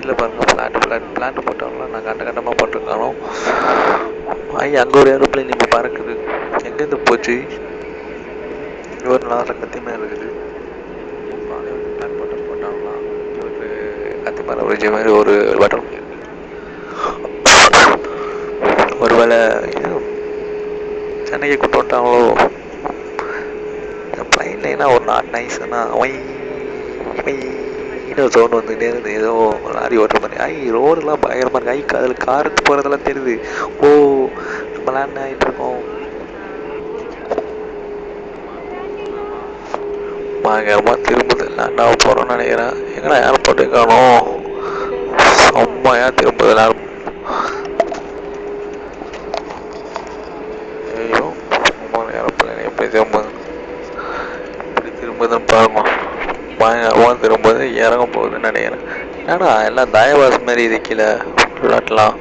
சைடில் பாருங்கள் பிளாட் போட்டவங்களாம் நான் கண்டமாக போட்டிருக்கானோ. அங்கே ஒரு ஏரோப்ளைன் இங்கே பறக்குது. எங்கேருந்து போச்சு? ஒரு நாள் கத்தியமாக இருக்குது. பிளாட் போட்டாங்களாம். இங்கே ஒரு கத்திமான ஒரு மாதிரி ஒரு பட்டன் இருக்கு. ஒருவேளை சென்னைக்கு கொண்டு வந்துட்டாங்களோ. பிளைன்ல ஏன்னா ஒரு நாட் நைஸ்னா சவுண்ட் வந்துகிட்டே இருந்து ஏதோ லாரி ஓட்டுற மாதிரி. ரோடெல்லாம் பயங்கரமா இருக்கு. அதில் காருக்கு போறதெல்லாம் தெரியுது. ஓ, நம்ம லேண்ட் ஆகிட்டு இருக்கோம். பயங்கரமா திரும்புது. லேண்ட் ஆக போறோம்னு நினைக்கிறேன். எங்கன்னா ஏர்போர்ட்டு காணும். செம்மையா திரும்புது எல்லாரும். ஐயோ, ஏரோப்ளைன் எப்படி திரும்புதுன்னு பாருங்க. பயங்கரமா திரும்புது. இறங்க போகுதுன்னு நினைக்கிறேன். ஏன்னா எல்லாம் தயவாஸ் மாதிரி இது கீழே ஃபுல்லாட்டலாம்.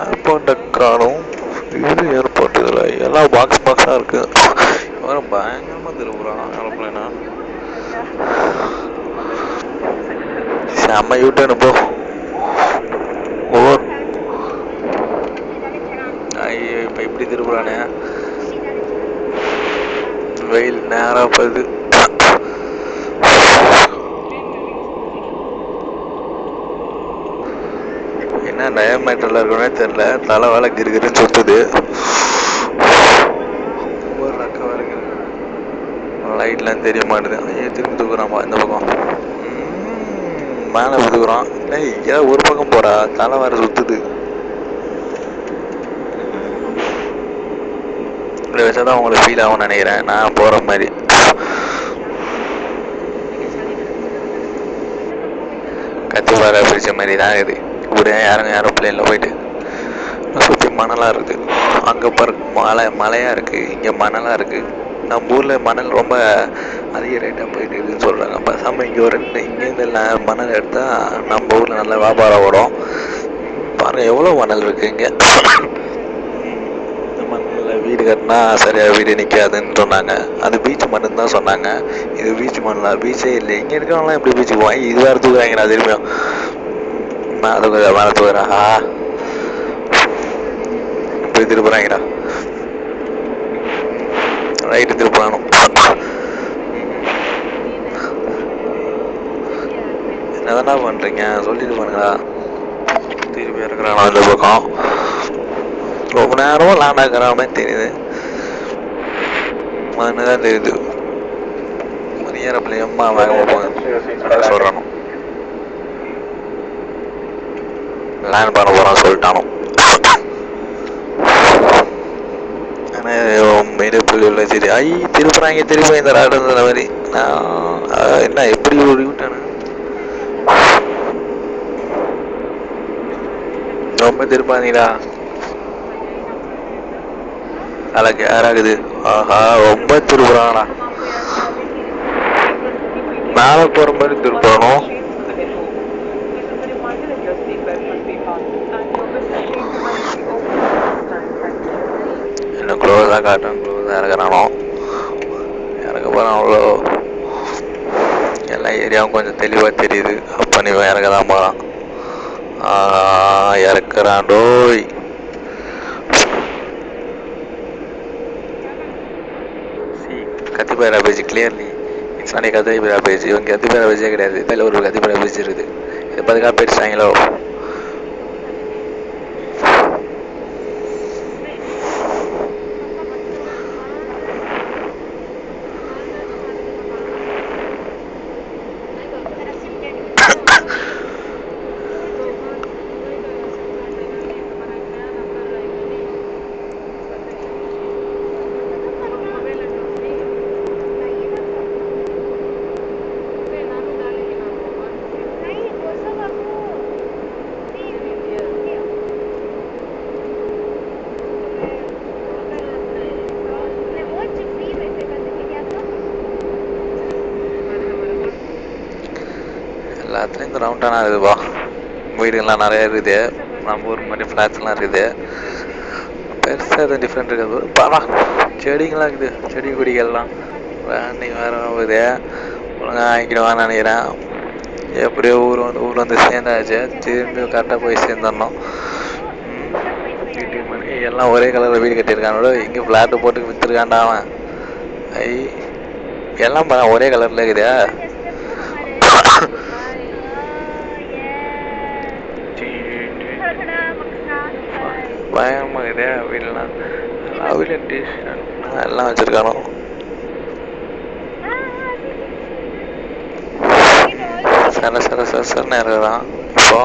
ஏர்போர்ட்டை காணும். இது ஏர்போர்ட். இதில் எல்லாம் பாக்ஸாக இருக்கு. இவரும் பயங்கரமா திரும்புறான் ஏரோப்ளைனா. செம்ம யூட்டர்னு போ. ஐயோ, இப்போ இப்படி திரும்புறானே. வெயில் நேரம் போகுது. என்ன டயமீட்டர்ல இருக்குன்னே தெரியல. தலை வேலை கிருக்குன்னு சுத்துது. ஒரு ரக்க வேலைக்கு லைட்லாம் தெரிய மாட்டுது. ஐயோ, திரும்பி தூக்குறான்பா இந்த பக்கம். மேலே தூக்குறான். ஏன் ஒரு பக்கம் போறா? தலை வேற சுத்துது. இப்படி வச்சாதான் உங்களுக்கு ஃபீல் ஆகும்னு நினைக்கிறேன். நான் போற மாதிரி. கத்திப்பாறை பிடிச்ச மாதிரி தான் இது. இப்படி யாரும் பிளேனில் போயிட்டு சுற்றி மணலாக இருக்குது. அங்கே மலையாக இருக்குது. இங்கே மணலாக இருக்குது. நம்ம ஊரில் மணல் ரொம்ப அதிக ரேட்டாக போயிட்டு இருக்குதுன்னு சொல்கிறாங்க. பேசாமல் இங்கேருந்து மணல் எடுத்தால் நம்ம ஊரில் நல்ல வியாபாரம் வரும். பாருங்கள் எவ்வளோ மணல் இருக்குது இங்கே. மண்ணில் வீடு கட்டினா சரியாக வீடு நிற்காதுன்னு சொன்னாங்க. அது பீச் மண்ணுன்னு தான் சொன்னாங்க. இது பீச் மண்ணலாம். பீச்சே இல்லை. இங்கே இருக்கிறவங்களாம் எப்படி பீச்சுக்கு போவாங்க? இது வேறு தூக்குறாங்கடா திரும்பியும். மேலே தூக்குறா. இப்படி திருப்புறாங்கடா. ரைட்டு திருப்பணும். என்னதானா பண்ணுறீங்க? சொல்லிட்டு பண்ணுங்களா. திருப்பி இருக்கிறானா அந்த பக்கம். ரொம்ப நேரமாக லேண்ட் ஆகிற மாதிரி தெரியுது. தான் தெரியுது. ஒரு ஏரோப்ளைன் அம்மா வேகமாக போங்க சொல்கிறானோ. லேண்ட் பண்ண போகிறான் சொல்லிட்டானோ. ஆனால் மெயினப்புள்ளி உள்ள சரி. திருப்புறாங்க திரும்ப இந்த ராடு இருந்த மாதிரி. என்ன எப்படி ஒரு விட்டானு ரொம்ப திருப்பாதீங்களா. அழகு யாராகுது. ஆஹா, ரொம்ப திருப்புறானா. மேலே போகிற மாதிரி திருப்பணும். இன்னும் க்ளோஸாக காட்டும். க்ளோஸாக இறக்குறானோ. இறக்க போகிறான். அவ்வளோ எல்லா ஏரியாவும் கொஞ்சம் தெளிவாக தெரியுது. அப்போ நீ இறக்க தான் போகிறான். இறக்குறான் டோய். Kathipara page clearly it's not Kathipara page. இவங்க கத்திப்பாரா பேஜே கிடையாது. இதில் ஒரு கத்திப்பாரா பேஜ் இருக்குது. இது பதுக்காக பேசிட்டாங்களோ. எல்லாத்துலேயும் இந்த ரவுண்டானா இருக்குதுப்பா. வீடுகள்லாம் நிறைய இருக்குது. நம்ம ஊர் மாதிரி ஃப்ளாட்ஸ்லாம் இருக்குது. பெருசாக எதுவும் டிஃப்ரெண்ட் இருக்காது. பாடா செடிங்கள்லாம் இருக்குது. செடி கொடிகள்லாம் வேறு இருக்குது. ஒழுங்காக வாங்கிடுவான்னு நினைக்கிறேன். எப்படியோ ஊர் வந்து சேர்ந்தாச்சு. திரும்பி கரெக்டாக போய் சேர்ந்துடணும். வீட்டுக்கு மணி எல்லாம் ஒரே கலரில் வீடு கட்டியிருக்கானோட இங்கே ஃப்ளாட்டு போட்டு விற்றுருக்காண்டா அவன். ஐ எல்லாம் ஒரே கலரில் இருக்குதா? பயங்கரமாக இருக்குதா வீடெல்லாம்? எல்லாம் வச்சுருக்கானோ. சர சர சர சரன்னு இருக்கிறான் இப்போ.